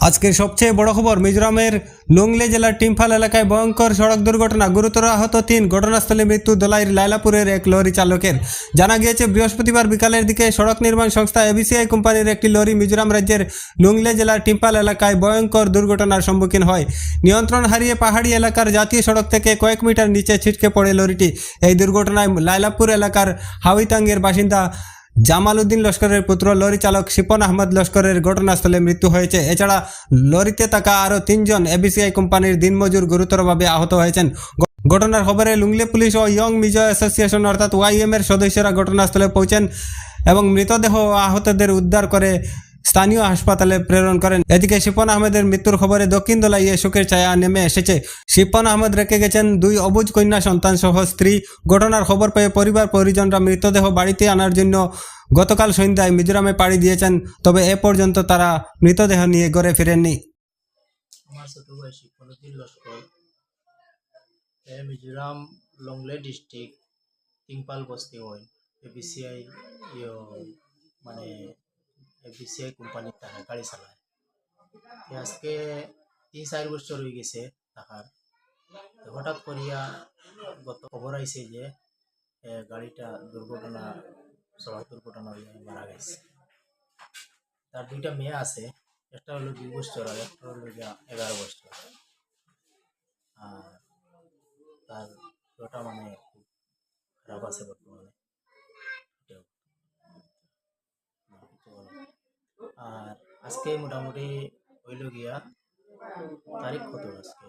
আজকের সবচেয়ে বড় খবর, মিজোরামের লুংলে জেলার টিম্ফাল এলাকায় ভয়ঙ্কর সড়ক দুর্ঘটনা, গুরুতর আহত 3, ঘটনাস্থলে মৃত্যু ধলাইয়ের লাইলাপুরের এক লরি চালকের। জানা গিয়েছে বৃহস্পতিবার বিকালের দিকে সড়ক নির্মাণ সংস্থা এবিসিআই কোম্পানির একটি লরি মিজোরাম রাজ্যের লুংলে জেলার টিম্ফাল এলাকায় ভয়ঙ্কর দুর্ঘটনার সম্মুখীন হয়। নিয়ন্ত্রণ হারিয়ে পাহাড়ি এলাকার জাতীয় সড়ক থেকে কয়েক মিটার নিচে ছিটকে পড়ে লরিটি। এই দুর্ঘটনায় লাইলাপুর এলাকার হাউইতাঙ্গের বাসিন্দা জামাল উদ্দিন লস্করের পুত্র লরি চালক শিপন আহমদ লস্করের ঘটনাস্থলে মৃত্যু হয়েছে। এছাড়া লরিতে থাকা আরও 3 জন এবিসিআই কোম্পানির দিনমজুর গুরুতরভাবে আহত হয়েছেন। ঘটনার খবরে লুংলে পুলিশ ও ইয়ং মিজো অ্যাসোসিয়েশন অর্থাৎ ওয়াইএম এর সদস্যরা ঘটনাস্থলে পৌঁছেন এবং মৃতদেহ ও আহতদের উদ্ধার করে স্থানীয় হাসপাতালে প্রেরণ করেন। এদিকে শিপন আহমেদের মৃত্যুর খবরে দক্ষিণ দলাইয়ে শোকের ছায়া নেমে এসেছে। শিপন আহমেদ রেখে গেছেন 2 অবুজ কন্যা সন্তান সহ স্ত্রী। ঘটনার খবর পেয়ে পরিবার পরিজনরা মৃতদেহ বাড়িতে আনার জন্য গতকাল সন্ধ্যায় মিজোরামে পাড়ি দিয়েছেন, তবে এ পর্যন্ত তারা মৃতদেহ নিয়ে ঘরে ফিরেননি। আমার ছোট ভাই শিবনুদ্দিন লস্কর মিজোরাম লংলে ডিস্ট্রিক্ট টিংপাল বস্তি হয় এবিসিআই মানে এবিসিআই কোম্পানির টাকা গাড়ি চালায়। আজকে 3-4 বছর হয়ে গেছে টাকার। হঠাৎ করিয়া গত খবর আইছে যে গাড়িটা দুর্ঘটনা সড়ক দুর্ঘটনা হয়ে মারা গেছে। তার 2টা মেয়ে আছে, একটা হলো 2 বছর আর একটা হলো 11 বছর। আর তার ওটা মানে খুব খারাপ আছে বর্তমানে। আর আজকে মোটামুটি হইল গিয়া তারিখ কত, আজকে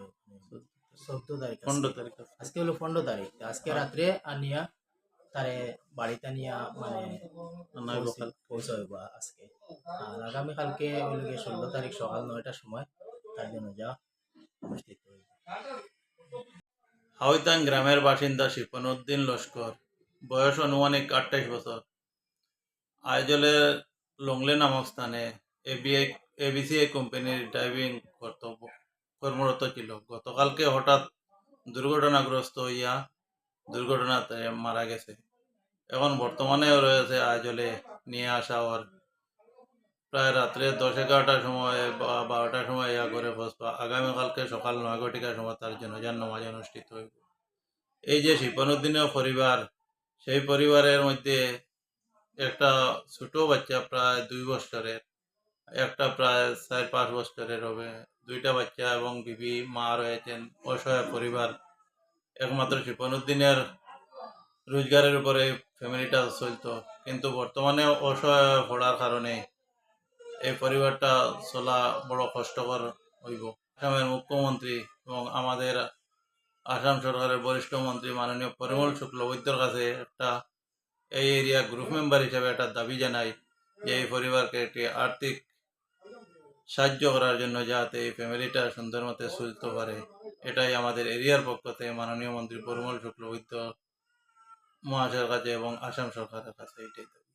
14 তারিখ, 15 তারিখ, আজকে হলো 15 তারিখ। আজকে রাত্রে আনিয়া তারে বাড়িতে নিয়া মানে পৌঁছাইবা আজকে। আর আগামীকালকে হইল গিয়ে 16 তারিখ সকাল 9টার সময় তার জন্য যা অনুষ্ঠিত হইবে। হাউইতাং গ্রামের বাসিন্দা শিপনুদ্দিন লস্কর, বয়স আনুমানিক 28 বছর, আইজলের লংলে নামক স্থানে এবিসিআই কোম্পানির ড্রাইভিং কর্মরত ছিল। গতকালকে হঠাৎ দুর্ঘটনাগ্রস্ত হইয়া দুর্ঘটনাতে মারা গেছে। এখন বর্তমানে রয়েছে আইজলে নিয়ে আসা ওর প্রায় রাত্রে 10-11টার সময় বা 12টার সময় ইয়া করে বসবা। আগামীকালকে সকাল 9 ঘটিকার সময় তার জানাজার নামাজ অনুষ্ঠিত হইব। এই যে শিপনুদ্দিনের পরিবার, সেই পরিবারের মধ্যে একটা ছোট বাচ্চা প্রায় 2 বছরের, একটা প্রায় 4-5 বছরের হবে, 2টা বাচ্চা এবং বিবি মা রয়েছেন। অসহায় পরিবার। একমাত্র শিপনুদ্দিনের রোজগারের উপরে ফ্যামিলিটা চলতো, কিন্তু বর্তমানে অসহায় পড়ার কারণে এই পরিবারটা চলা বড় কষ্টকর হইব। আসামের মুখ্যমন্ত্রী এবং আমাদের আসাম সরকারের বরিষ্ঠ মন্ত্রী মাননীয় পরিমল শুক্লবৈদ্যর কাছে একটা এই এরিয়া গ্রুপ মেম্বার হিসেবে একটা দাবি জানাই যে এই পরিবারকে একটি আর্থিক সাহায্য করার জন্য, যাতে এই ফ্যামিলিটা সুন্দর মতে চলতে পারে। এটাই আমাদের এরিয়ার পক্ষ থেকে মাননীয় মন্ত্রী পরিমল শুক্লবৈদ্য মহাশয়ের কাছে এবং আসাম সরকারের কাছে এটাই দাবি।